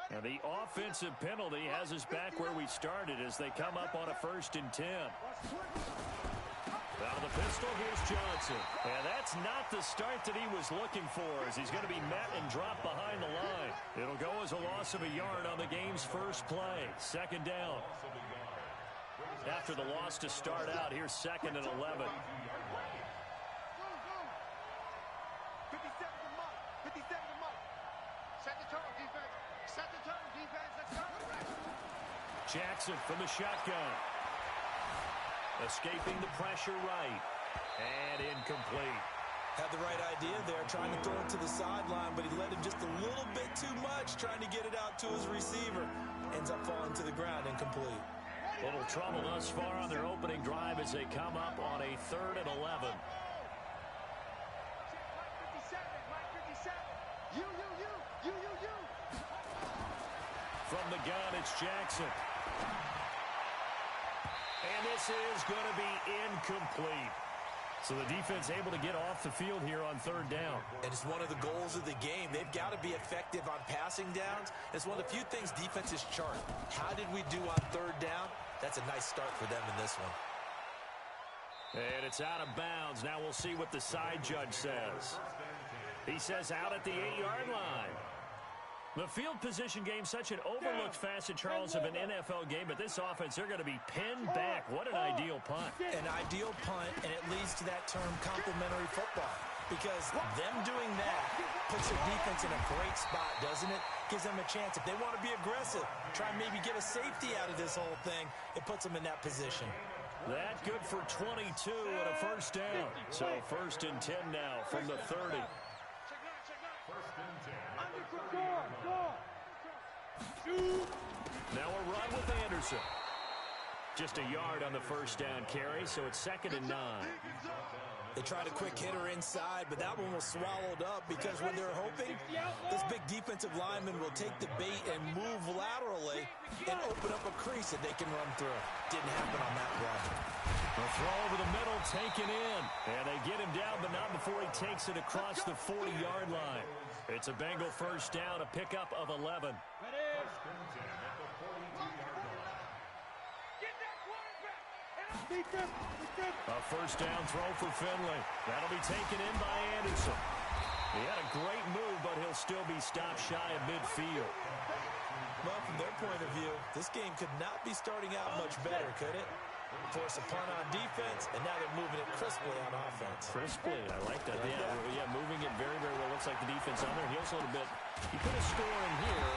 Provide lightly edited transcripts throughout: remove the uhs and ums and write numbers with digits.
And the offensive penalty has us back where we started as they come up on a 1st and 10. Out of the pistol, here's Johnson. And that's not the start that he was looking for, as he's going to be met and dropped behind the line. It'll go as a loss of a yard on the game's first play. 2nd down. After the loss to start out, here's 2nd and 11. 57 to Mike. 57 to Mike. Set the tone, defense. Set the tone, defense. Let's go. Jackson from the shotgun. Escaping the pressure right. And incomplete. Had the right idea there, trying to throw it to the sideline, but he let him just a little bit too much, trying to get it out to his receiver. Ends up falling to the ground, incomplete. Little trouble thus far on their opening drive as they come up on a 3rd and 11. From the gun, it's Jackson. And this is going to be incomplete. So the defense able to get off the field here on 3rd down. And it's one of the goals of the game. They've got to be effective on passing downs. It's one of the few things defenses chart. How did we do on 3rd down? That's a nice start for them in this one. And it's out of bounds. Now we'll see what the side judge says. He says out at the 8-yard line. The field position game, such an overlooked facet, Charles, of an NFL game, but this offense, they're going to be pinned back. What an ideal punt. An ideal punt, and it leads to that term complementary football, because them doing that puts their defense in a great spot, doesn't it? Gives them a chance. If they want to be aggressive, try and maybe get a safety out of this whole thing, it puts them in that position. That good for 22 and a 1st down. So 1st and 10 now from the 30. Now a run with Anderson. Just a yard on the 1st down carry, so it's 2nd and 9. They tried a quick hitter inside, but that one was swallowed up because when they're hoping, this big defensive lineman will take the bait and move laterally and open up a crease that they can run through. Didn't happen on that play. The throw over the middle, taken in. And they get him down, but not before he takes it across the 40-yard line. It's a Bengal 1st down, a pickup of 11. A 1st down throw for Finley. That'll be taken in by Anderson. He had a great move, but he'll still be stopped shy of midfield. Well, from their point of view, this game could not be starting out much better, could it? Force a punt on defense, and now they're moving it crisply on offense. Crisply, I like that. Yeah, moving it very, very well. Looks like the defense on there. He also a little bit, you put a score in here,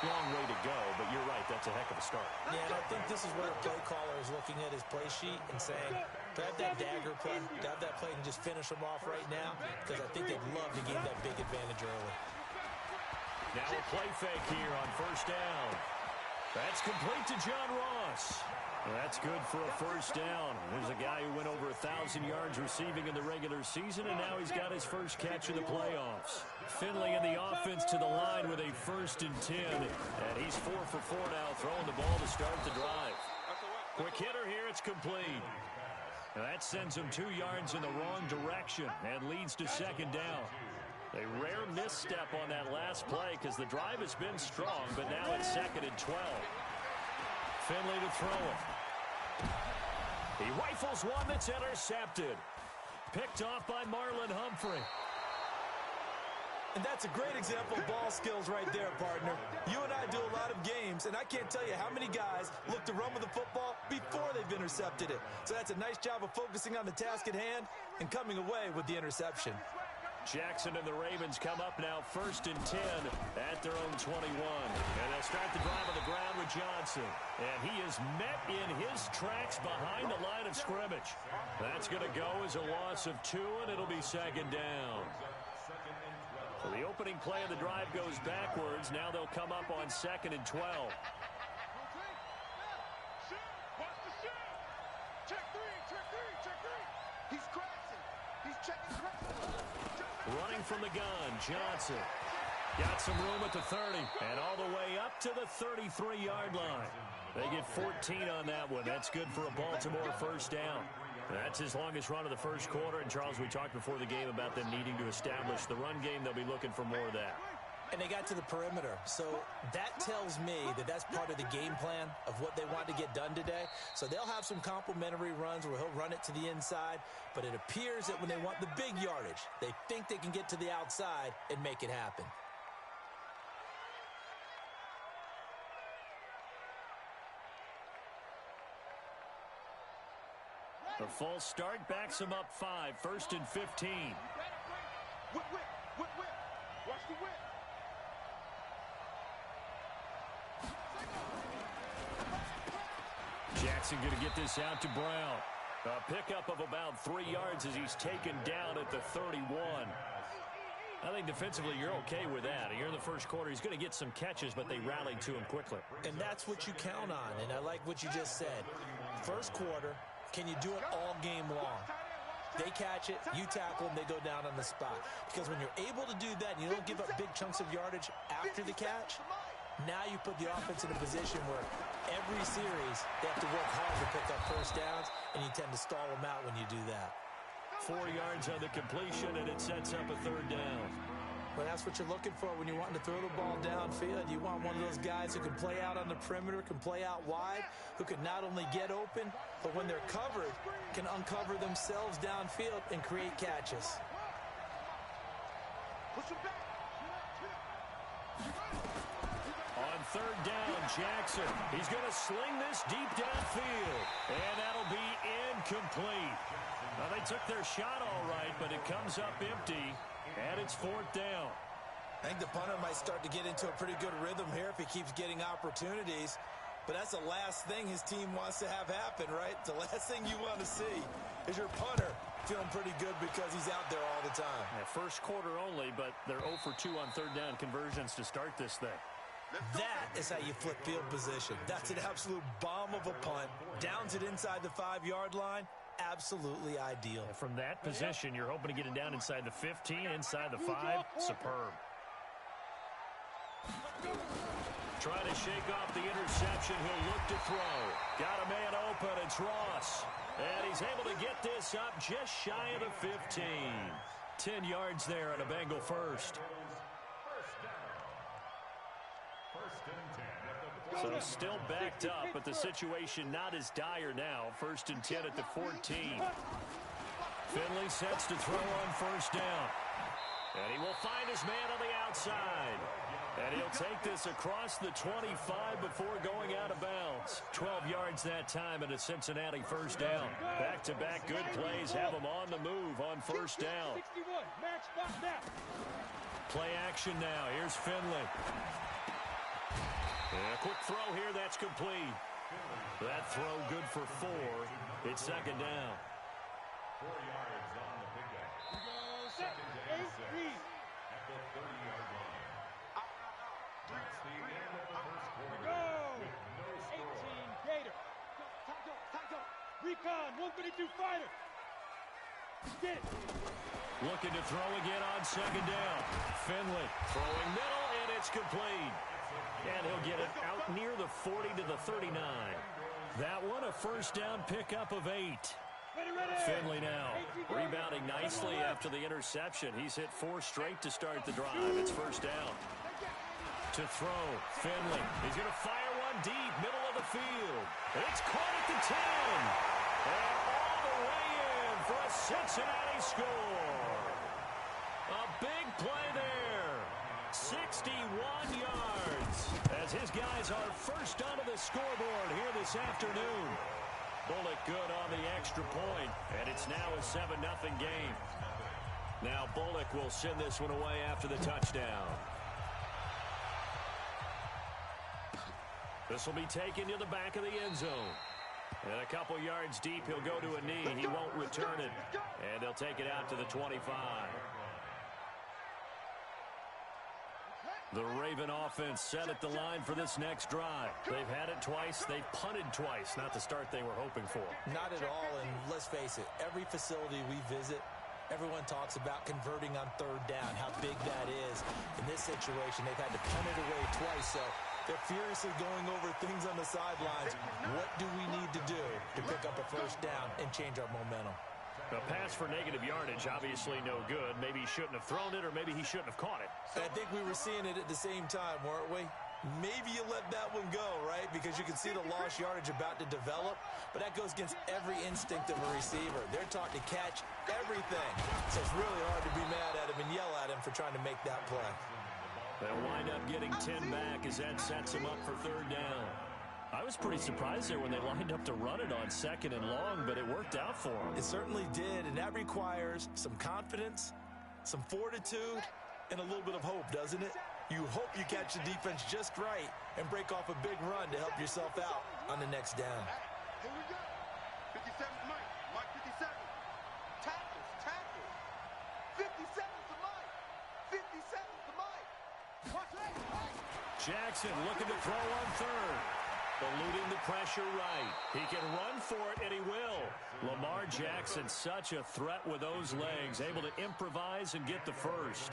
long way to go, but you're right, that's a heck of a start. Yeah, and I think this is where a play caller is looking at his play sheet and saying, grab that dagger play, grab that play and just finish them off right now, because I think they'd love to gain that big advantage early. Now a play fake here on 1st down. That's complete to John Ross. That's good for a 1st down. There's a guy who went over 1,000 yards receiving in the regular season, and now he's got his first catch in the playoffs. Finley in the offense to the line with a 1st and 10. And he's 4 for 4 now, throwing the ball to start the drive. Quick hitter here, it's complete. Now that sends him 2 yards in the wrong direction and leads to 2nd down. A rare misstep on that last play because the drive has been strong, but now it's 2nd and 12. Finley to throw it. He rifles one that's intercepted. Picked off by Marlon Humphrey. And that's a great example of ball skills right there, partner. You and I do a lot of games, and I can't tell you how many guys look to run with the football before they've intercepted it. So that's a nice job of focusing on the task at hand and coming away with the interception. Jackson and the Ravens come up now 1st and 10 at their own 21. And they'll start the drive on the ground with Johnson. And he is met in his tracks behind the line of scrimmage. That's going to go as a loss of 2, and it'll be 2nd down. So the opening play of the drive goes backwards. Now they'll come up on 2nd and 12. Running from the gun, Johnson. Got some room at the 30 and all the way up to the 33-yard line. They get 14 on that one. That's good for a Baltimore 1st down. That's his longest run of the first quarter. And, Charles, we talked before the game about them needing to establish the run game. They'll be looking for more of that. And they got to the perimeter. So that tells me that that's part of the game plan of what they want to get done today. So they'll have some complimentary runs where he'll run it to the inside. But it appears that when they want the big yardage, they think they can get to the outside and make it happen. The false start backs him up 5, 1st and 15. Whip. Watch the whip. Jackson going to get this out to Brown. A pickup of about 3 yards as he's taken down at the 31. I think defensively you're okay with that. Here in the first quarter, he's going to get some catches, but they rallied to him quickly. And that's what you count on, and I like what you just said. First quarter, can you do it all game long? They catch it, you tackle them, they go down on the spot. Because when you're able to do that and you don't give up big chunks of yardage after the catch, now you put the offense in a position where every series they have to work hard to pick up first downs, and you tend to stall them out when you do that. 4 yards on the completion, and it sets up a 3rd down. Well, that's what you're looking for when you're wanting to throw the ball downfield. You want one of those guys who can play out on the perimeter, can play out wide, who can not only get open, but when they're covered, can uncover themselves downfield and create catches. On 3rd down, Jackson. He's going to sling this deep downfield, and that'll be incomplete. Well, they took their shot all right, but it comes up empty, and it's 4th down. I think the punter might start to get into a pretty good rhythm here if he keeps getting opportunities. But that's the last thing his team wants to have happen, right? The last thing you want to see is your punter feeling pretty good because he's out there all the time. Yeah, first quarter only, but they're 0 for 2 on 3rd down conversions to start this thing. That is how you flip field position. That's an absolute bomb of a punt. Downs it inside the 5-yard line. Absolutely ideal. And from that position, you're hoping to get it down inside the 15, inside the 5. Superb. Trying to shake off the interception. He'll look to throw. Got a man open. It's Ross. And he's able to get this up just shy of the 15. 10 yards there on a Bengal first. So still backed up, but the situation not as dire now. 1st and 10 at the 14. Finley sets to throw on 1st down. And he will find his man on the outside. And he'll take this across the 25 before going out of bounds. 12 yards that time and a Cincinnati 1st down. Back-to-back good plays have him on the move on 1st down. Play action now. Here's Finley. And a quick throw here. That's complete. That throw good for 4. It's 2nd down. 4 yards on the pickup. 2nd down, 6 at the 30-yard line. That's the end of the first quarter. With no score. 18 Gator. Time go. Recon 132 fighter. Get it. Looking to throw again on 2nd down. Finley throwing middle, and it's complete. And he'll get it out near the 40 to the 39. That one a 1st down pickup of 8. Finley now rebounding nicely after the interception. He's hit 4 straight to start the drive. It's 1st down. To throw, Finley. He's going to fire one deep, middle of the field. It's caught at the 10. And all the way in for a Cincinnati score. A big play there. 61 yards as his guys are first onto the scoreboard here this afternoon. Bullock good on the extra point, and it's now a 7-0 game. Now Bullock will send this one away after the touchdown. This will be taken to the back of the end zone. And a couple yards deep, he'll go to a knee. He won't return it, and they'll take it out to the 25. The Raven offense set at the line for this next drive. They've had it twice. They've punted twice. Not the start they were hoping for. Not at all, and let's face it, every facility we visit, everyone talks about converting on 3rd down, how big that is. In this situation, they've had to punt it away twice, so they're furiously going over things on the sidelines. What do we need to do to pick up a 1st down and change our momentum? A pass for negative yardage, obviously no good. Maybe he shouldn't have thrown it, or maybe he shouldn't have caught it. I think we were seeing it at the same time, weren't we? Maybe you let that one go, right? Because you can see the lost yardage about to develop, but that goes against every instinct of a receiver. They're taught to catch everything. So it's really hard to be mad at him and yell at him for trying to make that play. They'll wind up getting 10 back as that sets them up for third down. I was pretty surprised there when they lined up to run it on second and long, but it worked out for them. It certainly did, and that requires some confidence, some fortitude, and a little bit of hope, doesn't it? You hope you catch the defense just right and break off a big run to help yourself out on the next down. Here we go. 57's Mike. Mike 57. Tackles. 57's the Mike. 57's the Mike. Watch that. Jackson looking to throw on third. Eluding the pressure right. He can run for it, and he will. Lamar Jackson, such a threat with those legs, able to improvise and get the first.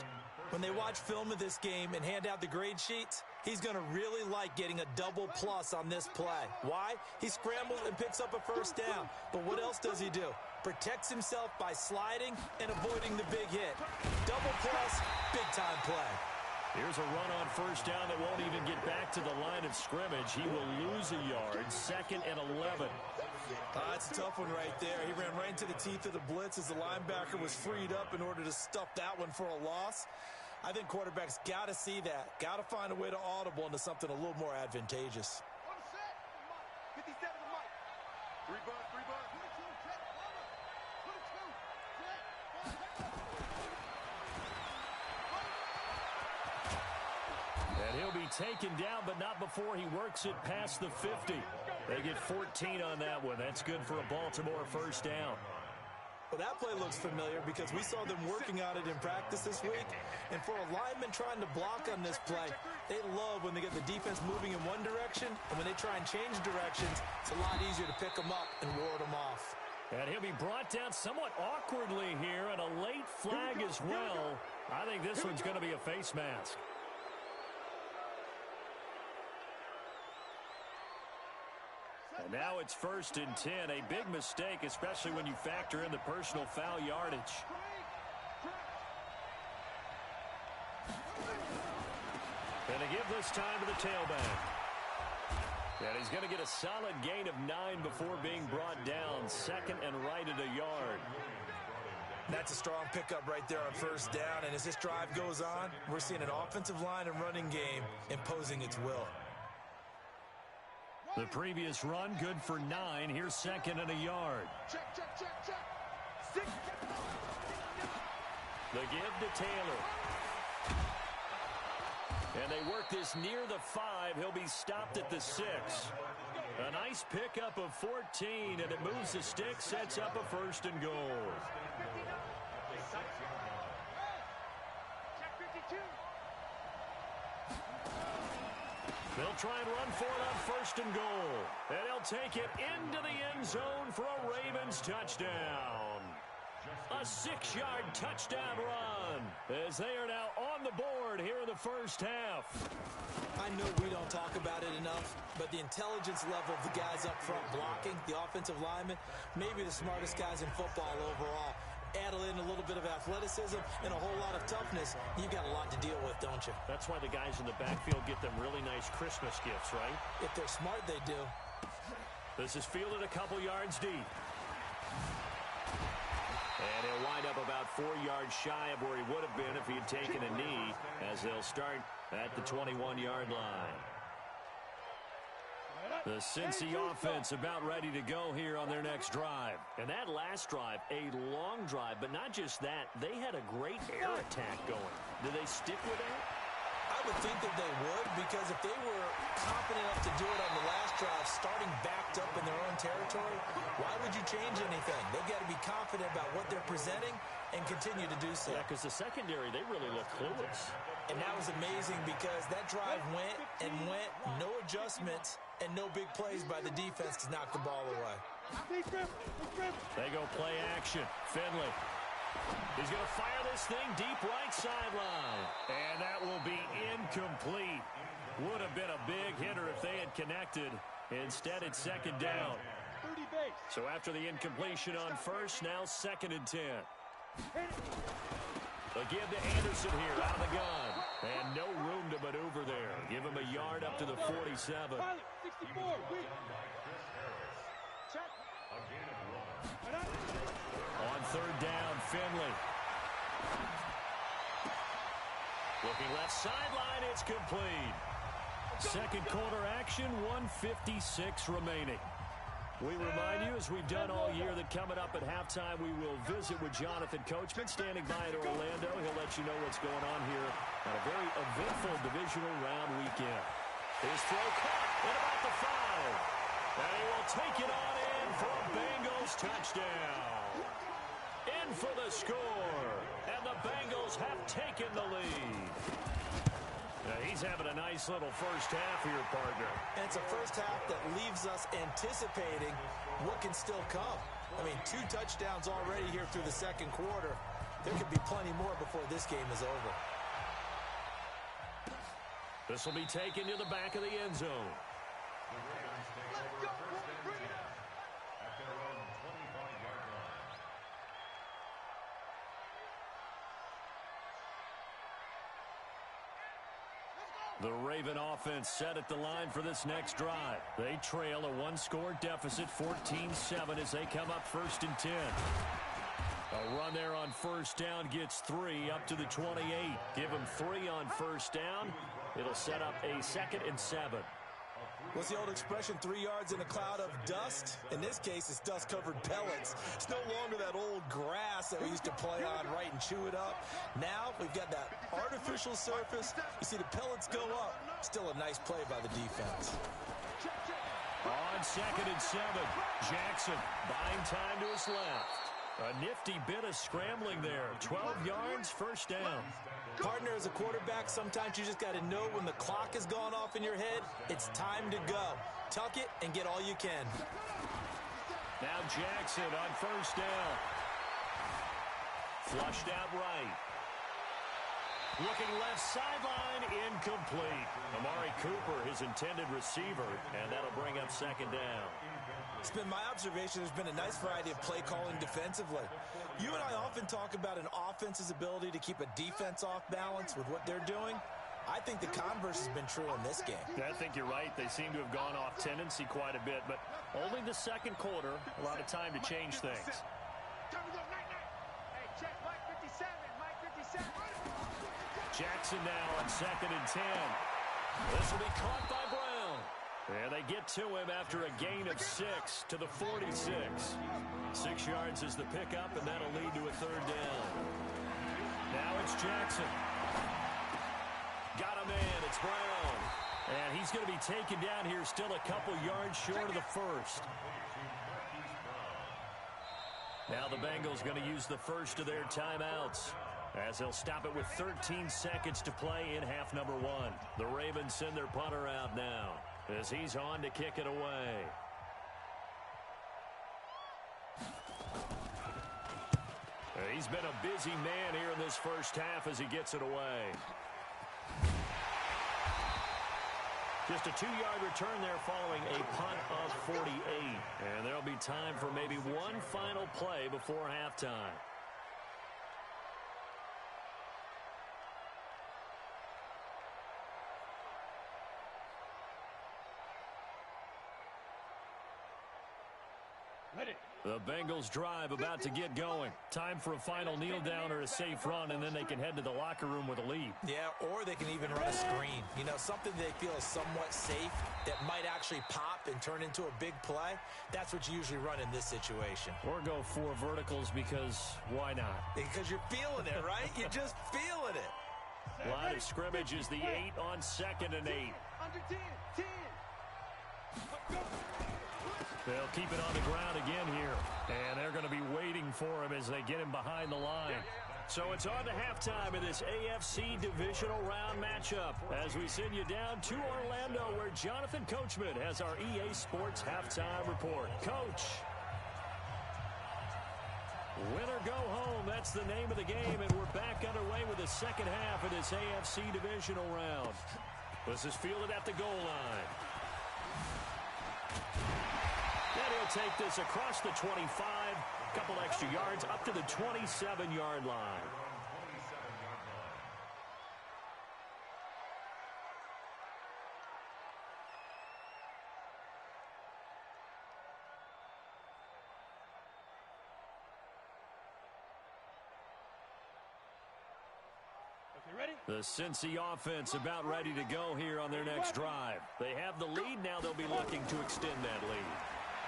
When they watch film of this game and hand out the grade sheets, he's going to really like getting a double plus on this play. Why? He scrambles and picks up a first down. But what else does he do? Protects himself by sliding and avoiding the big hit. Double plus, big-time play. Here's a run on first down that won't even get back to the line of scrimmage. He will lose a yard, 2nd and 11. That's a tough one right there. He ran right into the teeth of the blitz as the linebacker was freed up in order to stuff that one for a loss. I think quarterbacks got to see that. Got to find a way to audible into something a little more advantageous. 57's the Mike. 3 bucks. And he'll be taken down, but not before he works it past the 50. They get 14 on that one. That's good for a Baltimore first down. Well, that play looks familiar because we saw them working on it in practice this week. And for a lineman trying to block on this play, they love when they get the defense moving in one direction. And when they try and change directions, it's a lot easier to pick them up and ward them off. And he'll be brought down somewhat awkwardly here, and a late flag as well. I think this one's going to be a face mask. And now it's 1st and 10. A big mistake, especially when you factor in the personal foul yardage. And they give this time to the tailback. And he's going to get a solid gain of 9 before being brought down. 2nd and right at a yard. That's a strong pickup right there on first down. And as this drive goes on, we're seeing an offensive line and running game imposing its will. The previous run, good for 9. Here's 2nd and a yard. Check. 6. The give to Taylor. And they work this near the 5. He'll be stopped at the 6. A nice pickup of 14, and it moves the stick, sets up a 1st and goal. They'll try and run for it on 1st and goal. And he'll take it into the end zone for a Ravens touchdown. A 6-yard touchdown run as they are now on the board here in the first half. I know we don't talk about it enough, but the intelligence level of the guys up front blocking, the offensive linemen, maybe the smartest guys in football overall. Add in a little bit of athleticism and a whole lot of toughness, you've got a lot to deal with, don't you? That's why the guys in the backfield get them really nice Christmas gifts, right? If they're smart, they do. This is fielded a couple yards deep. And he'll wind up about 4 yards shy of where he would have been if he had taken a knee, as they'll start at the 21-yard line. The Cincy offense about ready to go here on their next drive. And that last drive, a long drive, but not just that. They had a great air attack going. Do they stick with that? I would think that they would, because if they were confident enough to do it on the last drive, starting backed up in their own territory, why would you change anything? They've got to be confident about what they're presenting and continue to do so. Yeah, because the secondary, they really look clueless. And that was amazing because that drive went and went, no adjustments, and no big plays by the defense to knock the ball away. They go play action. Finley. He's going to fire this thing deep right sideline. And that will be incomplete. Would have been a big hitter if they had connected. Instead, it's 2nd down. 30 base. So after the incompletion on first, now 2nd and 10. They'll give to Anderson here out of the gun. And no room to maneuver there. Give him a yard up to the 47. 64, On 3rd down, Finley. Looking left sideline, it's complete. Second quarter action, 1:56 remaining. We remind you, as we've done all year, that coming up at halftime, we will visit with Jonathan Coachman standing by in Orlando. He'll let you know what's going on here on a very eventful divisional round weekend. His throw caught at about the 5. And he will take it on in for a Bengals touchdown. In for the score. And the Bengals have taken the lead. Now he's having a nice little first half here, partner. And it's a first half that leaves us anticipating what can still come. I mean, 2 touchdowns already here through the second quarter. There could be plenty more before this game is over. This will be taken to the back of the end zone. The Ravens take over 1st and 10 at their own 25-yard line. The Raven offense set at the line for this next drive. They trail a 1-score deficit, 14-7, as they come up 1st and 10. A run there on 1st down gets 3 up to the 28. Give them 3 on 1st down. It'll set up a 2nd and 7. What's the old expression, 3 yards in a cloud of dust? In this case, it's dust-covered pellets. It's no longer that old grass that we used to play on, right, and chew it up. Now we've got that artificial surface. You see the pellets go up. Still a nice play by the defense. On 2nd and 7, Jackson buying time to his left. A nifty bit of scrambling there. 12 yards, 1st down. Partner, as a quarterback, sometimes you just got to know when the clock has gone off in your head, it's time to go. Tuck it and get all you can. Now Jackson on 1st down. Flushed out right. Looking left sideline, incomplete. Amari Cooper, his intended receiver, and that'll bring up 2nd down. It's been my observation there's been a nice variety of play calling defensively. You and I often talk about an offense's ability to keep a defense off balance with what they're doing. I think the converse has been true in this game. I think you're right. They seem to have gone off tendency quite a bit, but only the second quarter, a lot of time to change things. Jackson now on 2nd and 10. This will be caught by Brown. And they get to him after a gain of 6 to the 46. 6 yards is the pickup, and that'll lead to a 3rd down. Now it's Jackson. Got a man. It's Brown. And he's going to be taken down here, still a couple yards short of the 1st. Now the Bengals going to use the first of their timeouts, as they'll stop it with 13 seconds to play in half number 1. The Ravens send their punter out now, as he's on to kick it away. He's been a busy man here in this first half as he gets it away. Just a 2-yard return there following a punt of 48. And there'll be time for maybe one final play before halftime. The Bengals drive about to get going. Time for a final kneel down or a safe run, and then they can head to the locker room with a lead. Yeah, or they can even run a screen. You know, something they feel is somewhat safe that might actually pop and turn into a big play. That's what you usually run in this situation. Or go 4 verticals, because why not? Because you're feeling it, right? You're just feeling it. Line of scrimmage is the 8 on 2nd and 8. Under 10, 10. They'll keep it on the ground again here. And they're going to be waiting for him as they get him behind the line. So it's on to halftime in this AFC divisional round matchup as we send you down to Orlando, where Jonathan Coachman has our EA Sports halftime report. Coach. Win or go home, that's the name of the game, and we're back underway with the second half of this AFC divisional round. This is fielded at the goal line. And he'll they'll take this across the 25, a couple extra yards up to the 27-yard line. The Cincy offense about ready to go here on their next drive. They have the lead. Now they'll be looking to extend that lead.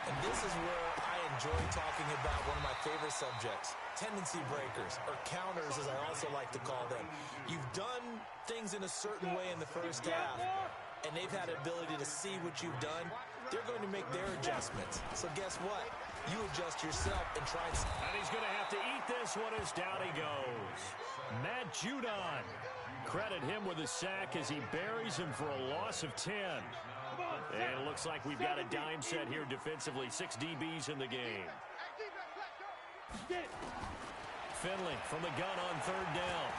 And this is where I enjoy talking about one of my favorite subjects, tendency breakers, or counters as I also like to call them. You've done things in a certain way in the first half, and they've had the ability to see what you've done. They're going to make their adjustments. So guess what? You adjust yourself and try. And he's going to have to eat this one as down he goes. Matt Judon. Credit him with a sack as he buries him for a loss of 10. And it looks like we've got a dime set here defensively. 6 DBs in the game. Finley from the gun on third down.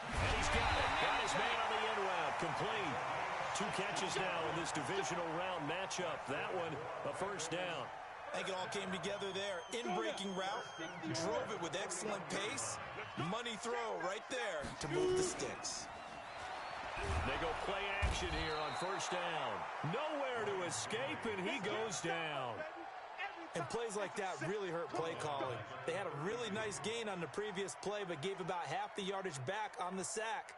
And he's got it. Got his man on the end route. Complete. 2 catches now in this divisional round matchup. That one, a first down. I think it all came together there. In-breaking route, drove it with excellent pace. Money throw right there to move the sticks. They go play action here on first down. Nowhere to escape, and he goes down. And plays like that really hurt play calling. They had a really nice gain on the previous play, but gave about half the yardage back on the sack.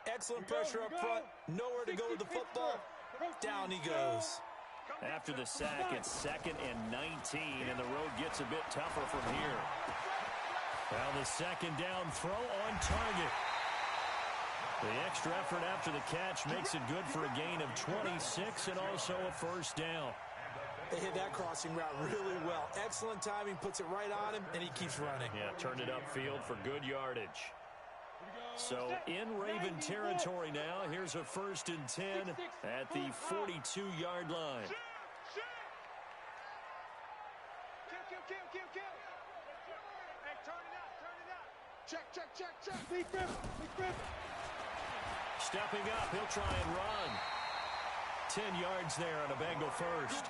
Excellent pressure up front. Nowhere to go with the football. Down he goes. After the sack, it's 2nd and 19, and the road gets a bit tougher from here. Well, the second down throw on target. The extra effort after the catch makes it good for a gain of 26 and also a first down. They hit that crossing route really well. Excellent timing, puts it right on him, and he keeps running. Yeah, turned it upfield for good yardage. So in Raven territory now, here's a 1st and 10 at the 42-yard line. Check. Stepping up, he'll try and run. 10 yards there on a Bengal first.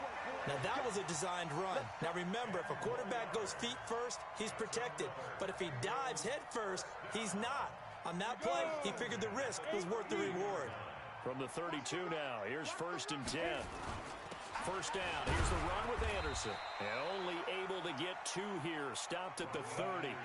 Now that was a designed run. Now remember, if a quarterback goes feet first, he's protected. But if he dives head first, he's not. On that play, he figured the risk was worth the reward. From the 32 now, here's 1st and 10. First down, here's the run with Anderson. And only able to get 2 here, stopped at the 30.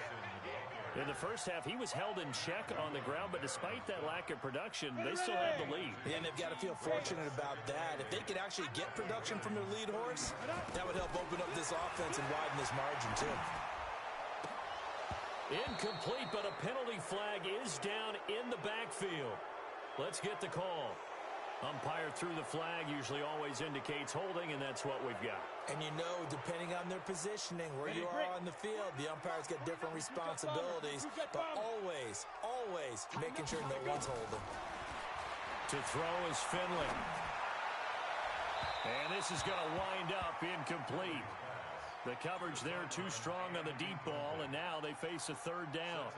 In the first half, he was held in check on the ground, but despite that lack of production, they still have the lead. And they've got to feel fortunate about that. If they could actually get production from their lead horse, that would help open up this offense and widen this margin, too. Incomplete, but a penalty flag is down in the backfield. Let's get the call. Umpire through the flag usually always indicates holding, and that's what we've got. And you know, depending on their positioning, where you are on the field, the umpires get different responsibilities, but always making sure no one's holding. To throw is Finley. And this is going to wind up incomplete. The coverage there too strong on the deep ball, and now they face a 3rd down.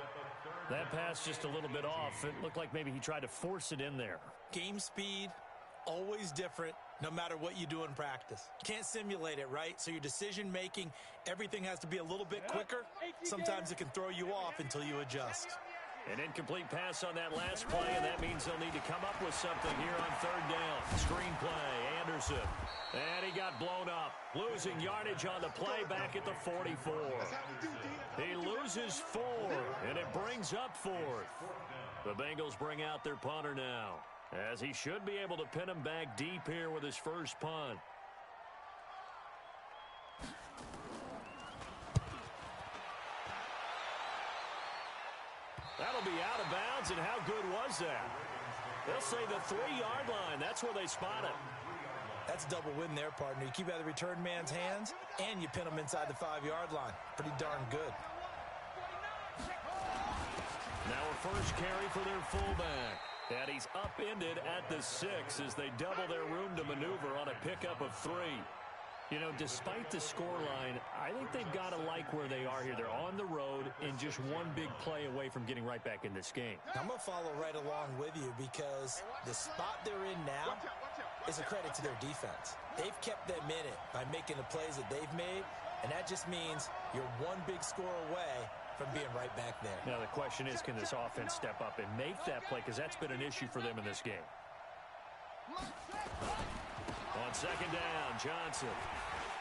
That pass just a little bit off. It looked like maybe he tried to force it in there. Game speed, always different, no matter what you do in practice. Can't simulate it, right? So your decision-making, everything has to be a little bit quicker. Sometimes it can throw you off until you adjust. An incomplete pass on that last play, and that means they'll need to come up with something here on 3rd down. Screen play, Anderson. And he got blown up. Losing yardage on the play back at the 44. He loses 4, and it brings up 4th. The Bengals bring out their punter now, as he should be able to pin him back deep here with his first punt. That'll be out of bounds, and how good was that? They'll say the 3-yard line. That's where they spot it. That's a double win there, partner. You keep out of the return man's hands, and you pin him inside the 5-yard line. Pretty darn good. Now a first carry for their fullback. And he's upended at the 6 as they double their room to maneuver on a pickup of 3. You know, despite the scoreline, I think they've got to like where they are here. They're on the road and just one big play away from getting right back in this game. I'm going to follow right along with you because the spot they're in now, is a credit to their defense. They've kept them in it by making the plays that they've made, and that just means you're one big score away from being right back there. Now the question is, can this offense step up and make that play? Because that's been an issue for them in this game. On second down, Johnson.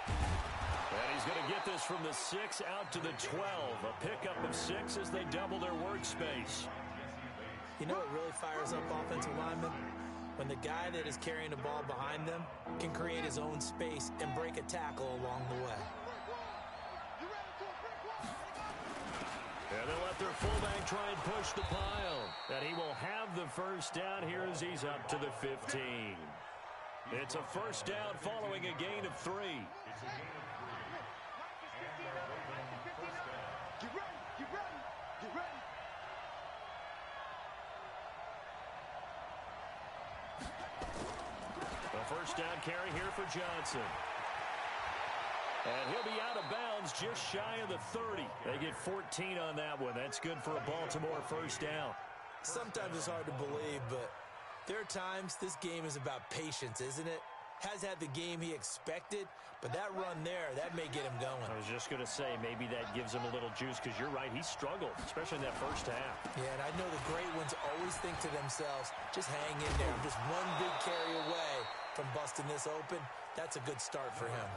And he's going to get this from the 6 out to the 12. A pickup of 6 as they double their workspace. You know what really fires up offensive linemen? When the guy that is carrying the ball behind them can create his own space and break a tackle along the way. And they'll let their fullback try and push the pile. And he will have the first down here as he's up to the 15. It's a first down following a gain of 3. Get ready, get ready, get ready. The first down carry here for Johnson. And he'll be out of bounds just shy of the 30. They get 14 on that one. That's good for a Baltimore first down. Sometimes it's hard to believe, but there are times this game is about patience, isn't it? Has had the game he expected, but that run there, that may get him going. I was just going to say, maybe that gives him a little juice, because you're right, he struggled, especially in that first half. Yeah, and I know the great ones always think to themselves, just hang in there. I'm just one big carry away from busting this open. That's a good start for him.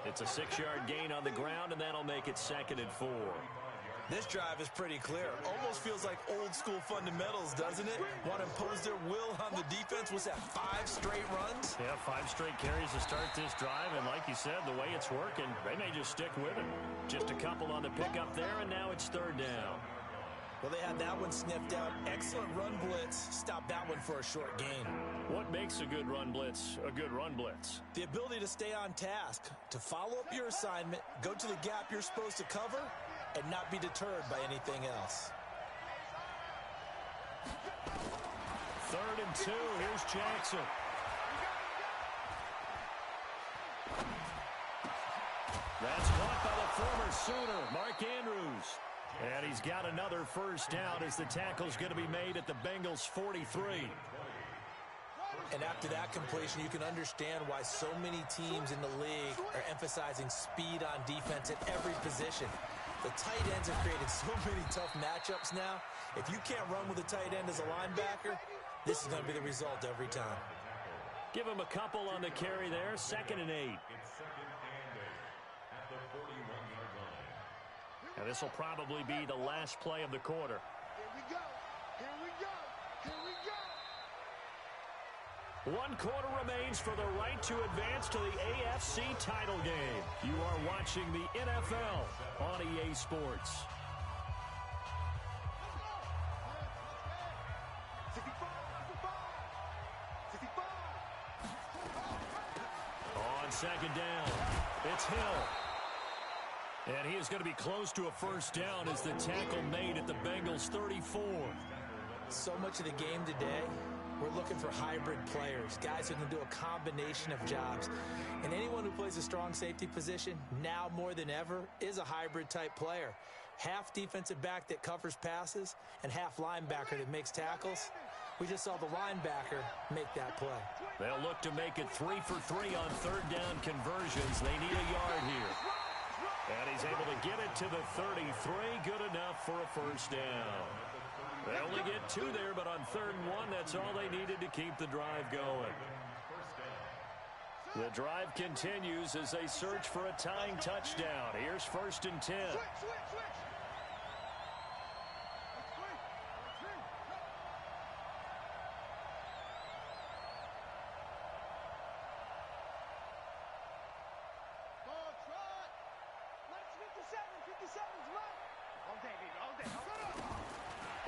It's a 6-yard gain on the ground, and that'll make it 2nd and 4. This drive is pretty clear. Almost feels like old-school fundamentals, doesn't it? Want to impose their will on the defense. Was that 5 straight runs? Yeah, 5 straight carries to start this drive, and like you said, the way it's working, they may just stick with it. Just a couple on the pickup there, and now it's 3rd down. Well, they had that one sniffed out. Excellent run blitz. Stop that one for a short gain. What makes a good run blitz a good run blitz? The ability to stay on task, to follow up your assignment, go to the gap you're supposed to cover, and not be deterred by anything else. 3rd and 2. Here's Jackson. That's caught by the former Sooner, Mark Andrews. And he's got another first down as the tackle's going to be made at the Bengals' 43. And after that completion, you can understand why so many teams in the league are emphasizing speed on defense at every position. The tight ends have created so many tough matchups now. If you can't run with a tight end as a linebacker, this is going to be the result every time. Give him a couple on the carry there. 2nd and 8. And this will probably be the last play of the quarter. Here we go, here we go, here we go. 1 quarter remains for the right to advance to the AFC title game. You are watching the NFL on EA Sports. 65. On 2nd down, it's Hill. And he is going to be close to a first down as the tackle made at the Bengals' 34. So much of the game today, we're looking for hybrid players, guys who can do a combination of jobs. And anyone who plays a strong safety position, now more than ever, is a hybrid-type player. Half defensive back that covers passes and half linebacker that makes tackles. We just saw the linebacker make that play. They'll look to make it 3 for 3 on 3rd down conversions. They need a yard here. And he's able to get it to the 33. Good enough for a first down. They only get 2 there, but on 3rd and 1, that's all they needed to keep the drive going. The drive continues as they search for a tying touchdown. Here's 1st and 10.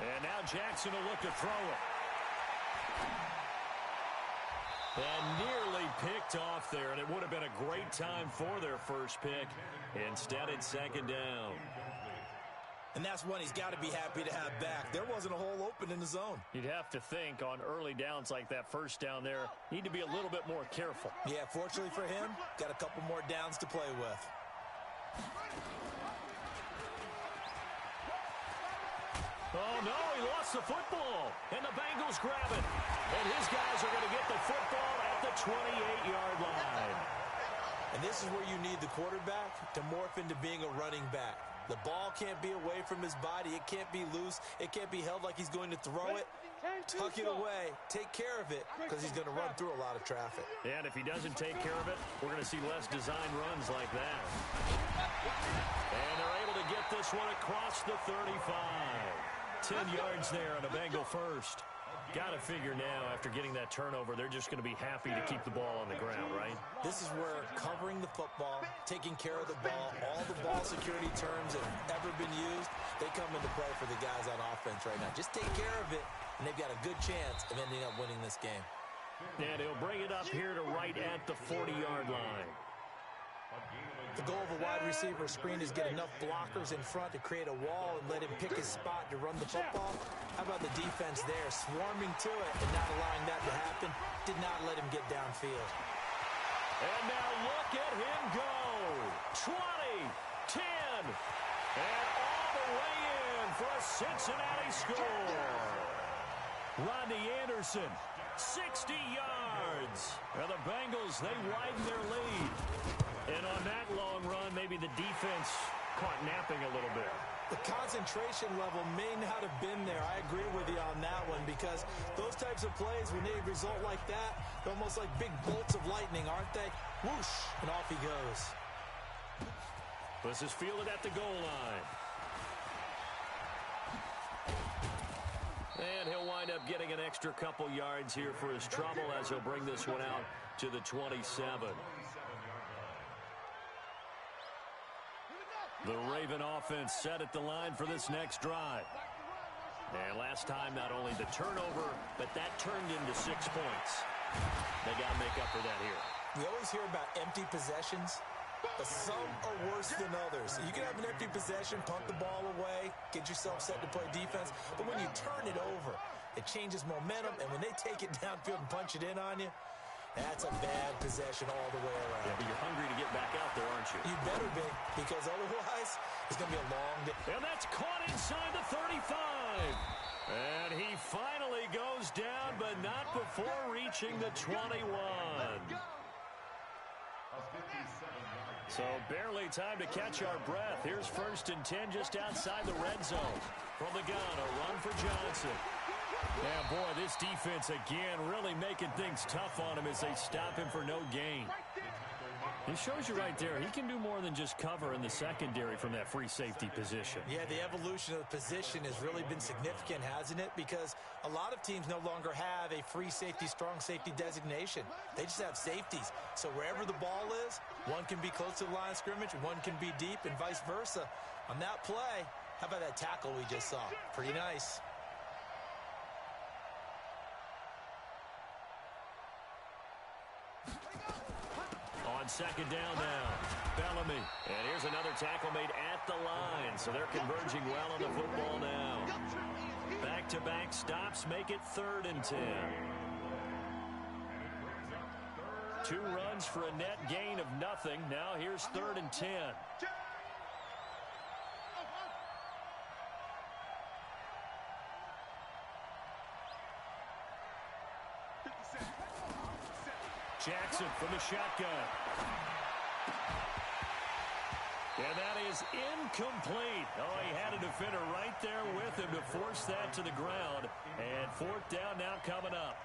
And now Jackson will look to throw it. And nearly picked off there, and it would have been a great time for their first pick. Instead, it's 2nd down. And that's one he's got to be happy to have back. There wasn't a hole open in the zone. You'd have to think on early downs like that first down there, need to be a little bit more careful. Yeah, fortunately for him, got a couple more downs to play with. Oh, no, he lost the football. And the Bengals grab it. And his guys are going to get the football at the 28-yard line. And this is where you need the quarterback to morph into being a running back. The ball can't be away from his body. It can't be loose. It can't be held like he's going to throw it. Tuck it away. Take care of it because he's going to run through a lot of traffic. And if he doesn't take care of it, we're going to see less design runs like that. And they're able to get this one across the 35. 10 yards there on a Bengal first. Got to figure now, after getting that turnover, they're just going to be happy to keep the ball on the ground, right? This is where covering the football, taking care of the ball, all the ball security terms that have ever been used, they come into play for the guys on offense right now. Just take care of it, and they've got a good chance of ending up winning this game. And he'll bring it up here to right at the 40-yard line. The goal of a wide receiver screen is get enough blockers in front to create a wall and let him pick his spot to run the football. How about the defense there, swarming to it and not allowing that to happen? Did not let him get downfield. And now look at him go. 20, 10, and all the way in for a Cincinnati score. Rodney Anderson, 60 yards. And the Bengals, they widen their lead. And on that long run, maybe the defense caught napping a little bit. The concentration level may not have been there. I agree with you on that one because those types of plays, when they result like that, they're almost like big bolts of lightning, aren't they? Whoosh, and off he goes. This is fielded at the goal line. And he'll wind up getting an extra couple yards here for his trouble as he'll bring this one out to the 27. The Raven offense set at the line for this next drive. And last time, not only the turnover, but that turned into 6 points. They got to make up for that here. We always hear about empty possessions, but some are worse than others. You can have an empty possession, punt the ball away, get yourself set to play defense, but when you turn it over, it changes momentum, and when they take it downfield and punch it in on you, that's a bad possession all the way around. Yeah, but you're hungry to get back out there, aren't you? You better be, because otherwise it's going to be a long day. And that's caught inside the 35. And he finally goes down, but not before reaching the 21. So barely time to catch our breath. Here's 1st and 10 just outside the red zone. From the gun, a run for Johnson. Yeah, boy, this defense again really making things tough on him as they stop him for no gain. It shows you right there, he can do more than just cover in the secondary from that free safety position. Yeah, the evolution of the position has really been significant, hasn't it? Because a lot of teams no longer have a free safety, strong safety designation. They just have safeties. So wherever the ball is, one can be close to the line of scrimmage, one can be deep, and vice versa. On that play, how about that tackle we just saw? Pretty nice. On 2nd down now, Bellamy. And here's another tackle made at the line. So they're converging well on the football now. Back-to-back stops make it 3rd and 10. 2 runs for a net gain of nothing. Now here's 3rd and 10. Jackson from the shotgun. And that is incomplete. Oh, he had a defender right there with him to force that to the ground. And 4th down now coming up.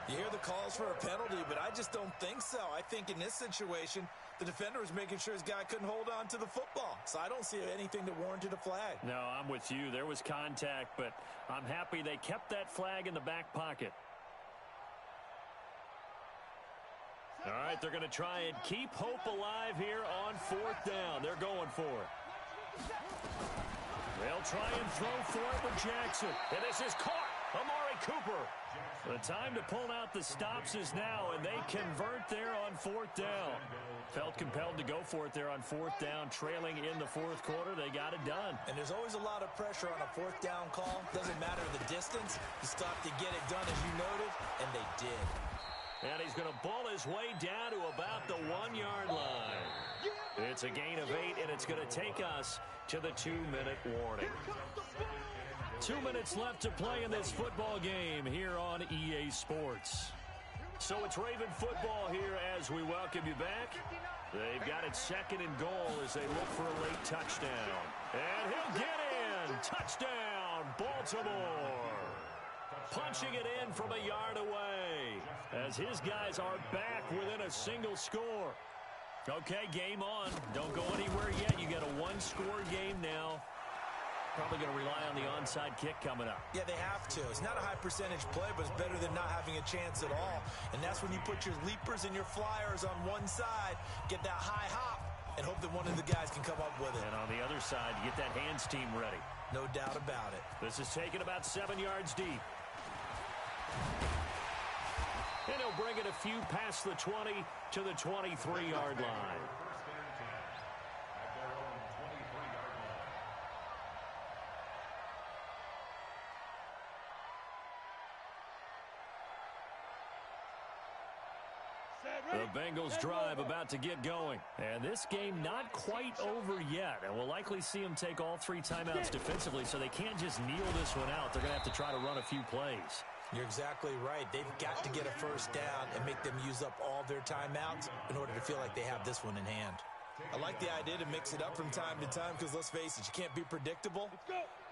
You hear the calls for a penalty, but I just don't think so. I think in this situation, the defender was making sure his guy couldn't hold on to the football. So I don't see anything that warranted a flag. No, I'm with you. There was contact, but I'm happy they kept that flag in the back pocket. All right, they're going to try and keep hope alive here on 4th down. They're going for it. They'll try and throw for it with Jackson. And this is caught. Amari Cooper. The time to pull out the stops is now, and they convert there on 4th down. Felt compelled to go for it there on 4th down, trailing in the 4th quarter. They got it done. And there's always a lot of pressure on a 4th down call. Doesn't matter the distance. You stop to get it done, as you noted, and they did. And he's going to bull his way down to about the 1-yard line. It's a gain of 8, and it's going to take us to the 2-minute warning. 2 minutes left to play in this football game here on EA Sports. So it's Raven football here as we welcome you back. They've got it 2nd and goal as they look for a late touchdown. And he'll get in. Touchdown, Baltimore. Punching it in from a yard away as his guys are back within a single score. Okay, game on. Don't go anywhere yet. You got a one-score game now. Probably going to rely on the onside kick coming up. Yeah, they have to. It's not a high percentage play, but it's better than not having a chance at all. And that's when you put your leapers and your flyers on one side, get that high hop, and hope that one of the guys can come up with it. And on the other side, you get that hands team ready. No doubt about it. This is taken about 7 yards deep. And he'll bring it a few past the 20 to the 23-yard line. The Bengals drive about to get going. And this game not quite over yet. And we'll likely see them take all 3 timeouts defensively, so they can't just kneel this one out. They're going to have to try to run a few plays. You're exactly right. They've got to get a first down and make them use up all their timeouts in order to feel like they have this one in hand. I like the idea to mix it up from time to time because, let's face it, you can't be predictable.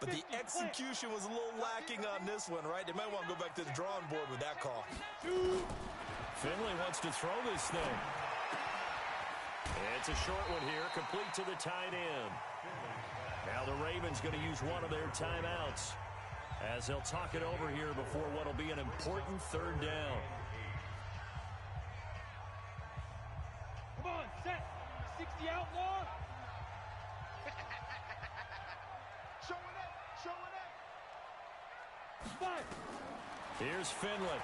But the execution was a little lacking on this one, right? They might want to go back to the drawing board with that call. Finley wants to throw this thing. It's a short one here, complete to the tight end. Now the Ravens going to use one of their timeouts as they'll talk it over here before what will be an important 3rd down. Come on, set. 60 outlaw. Showing up. 5. Here's Finley.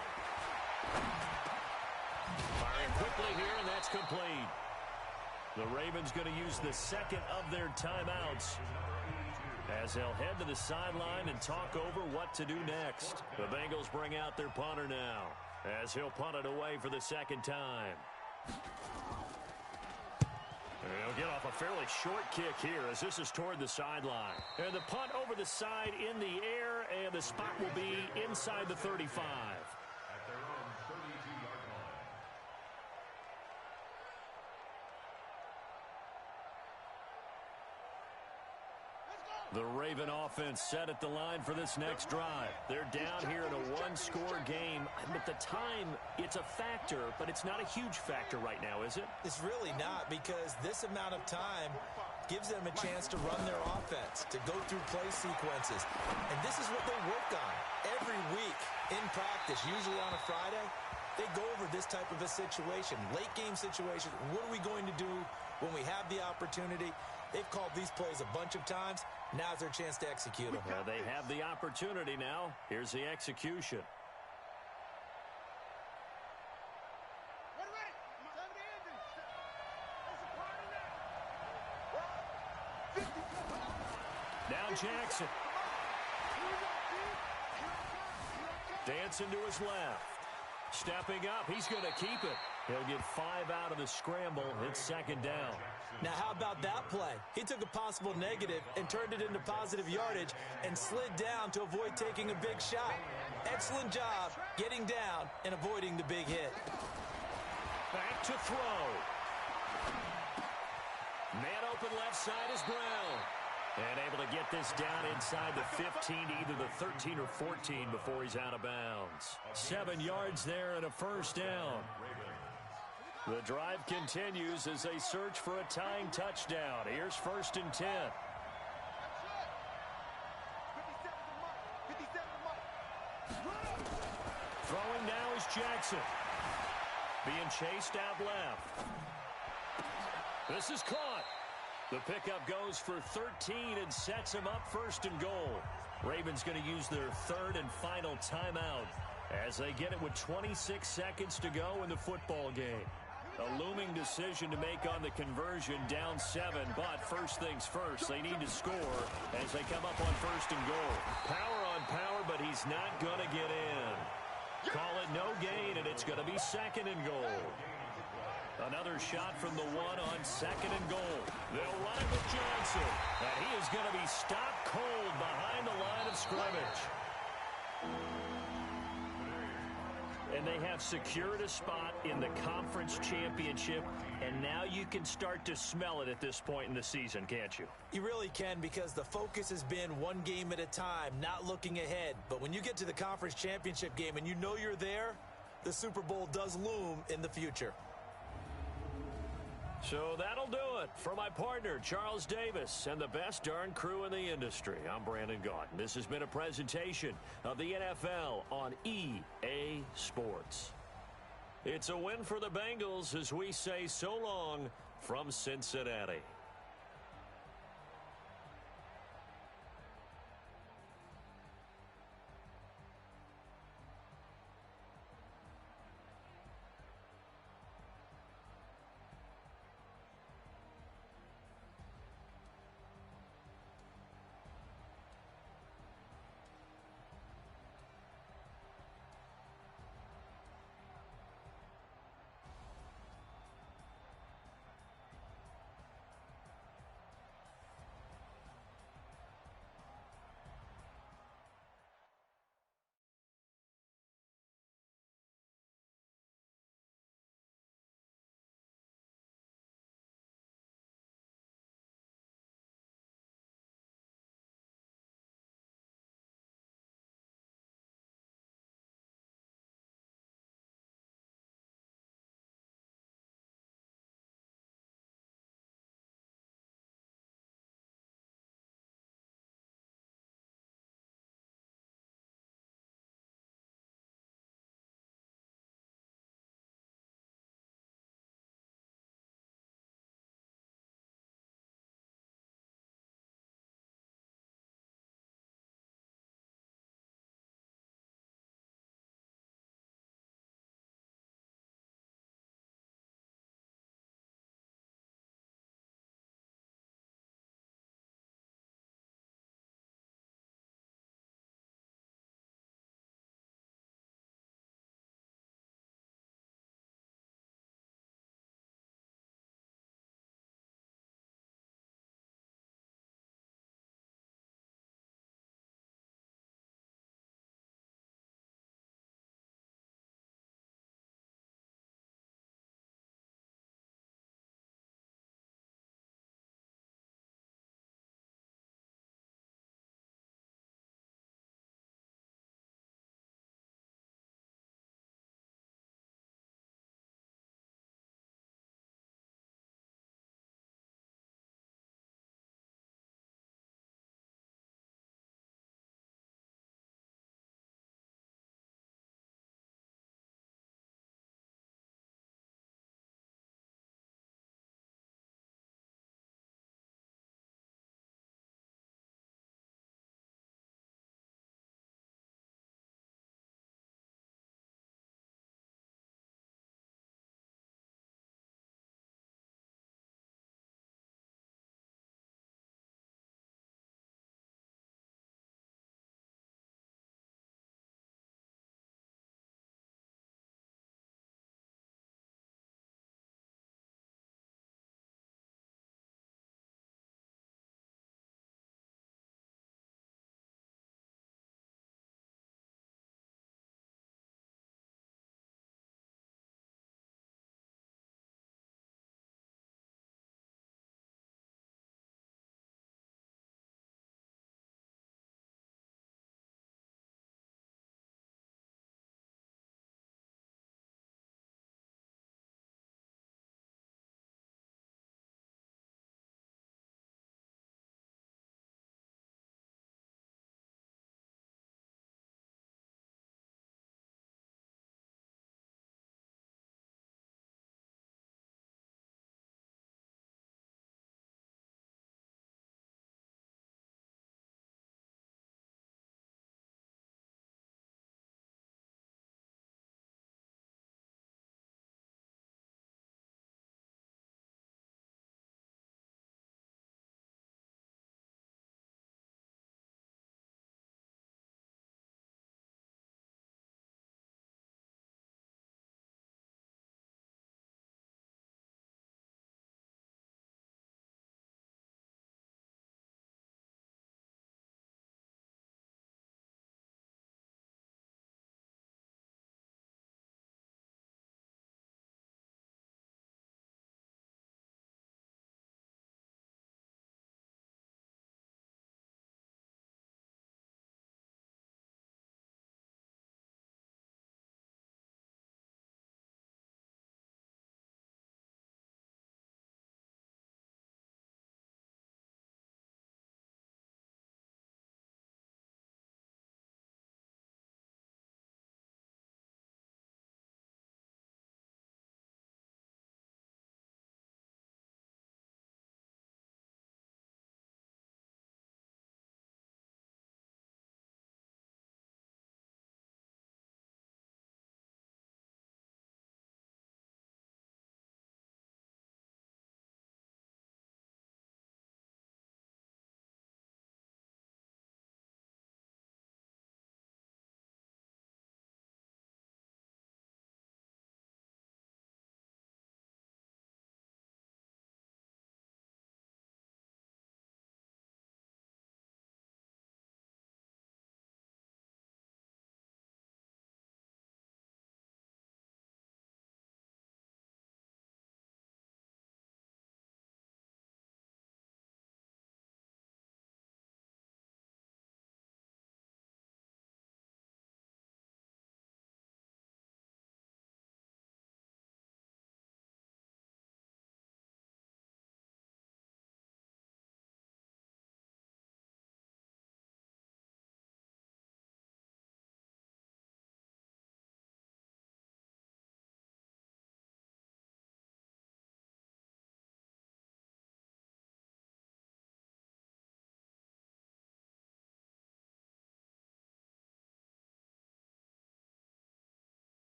Firing quickly here, and that's complete. The Ravens going to use the 2nd of their timeouts as they'll head to the sideline and talk over what to do next. The Bengals bring out their punter now as he'll punt it away for the 2nd time. He'll get off a fairly short kick here as this is toward the sideline. And the punt over the side in the air, and the spot will be inside the 35. The Raven offense set at the line for this next drive. They're down here in a one-score game. But the time, it's a factor, but it's not a huge factor right now, is it? It's really not, because this amount of time gives them a chance to run their offense, to go through play sequences. And this is what they work on every week in practice, usually on a Friday. They go over this type of a situation, late game situation. What are we going to do when we have the opportunity? They've called these plays a bunch of times. Now's their chance to execute them. Well, they have the opportunity now. Here's the execution. Now Jackson. Dancing to his left. Stepping up. He's going to keep it. He'll get 5 out of the scramble. It's 2nd down. Now, how about that play? He took a possible negative and turned it into positive yardage and slid down to avoid taking a big shot. Excellent job getting down and avoiding the big hit. Back to throw. Man open left side is Brown. And able to get this down inside the 15, either the 13 or 14 before he's out of bounds. 7 yards there and a 1st down. The drive continues as they search for a tying touchdown. Here's 1st and 10. Throwing now is Jackson. Being chased out left. This is caught. The pickup goes for 13 and sets him up 1st and goal. Ravens going to use their 3rd and final timeout as they get it with 26 seconds to go in the football game. A looming decision to make on the conversion, down 7, but first things first, they need to score as they come up on 1st and goal. Power on power, but he's not going to get in. Call it no gain, and it's going to be 2nd and goal. Another shot from the one on second and goal. They'll run it with Johnson. And he is going to be stopped cold behind the line of scrimmage. And they have secured a spot in the conference championship. And now you can start to smell it at this point in the season, can't you? You really can, because the focus has been one game at a time, not looking ahead. But when you get to the conference championship game and you know you're there, the Super Bowl does loom in the future. So that'll do it for my partner, Charles Davis, and the best darn crew in the industry. I'm Brandon Gaudin. This has been a presentation of the NFL on EA Sports. It's a win for the Bengals as we say so long from Cincinnati.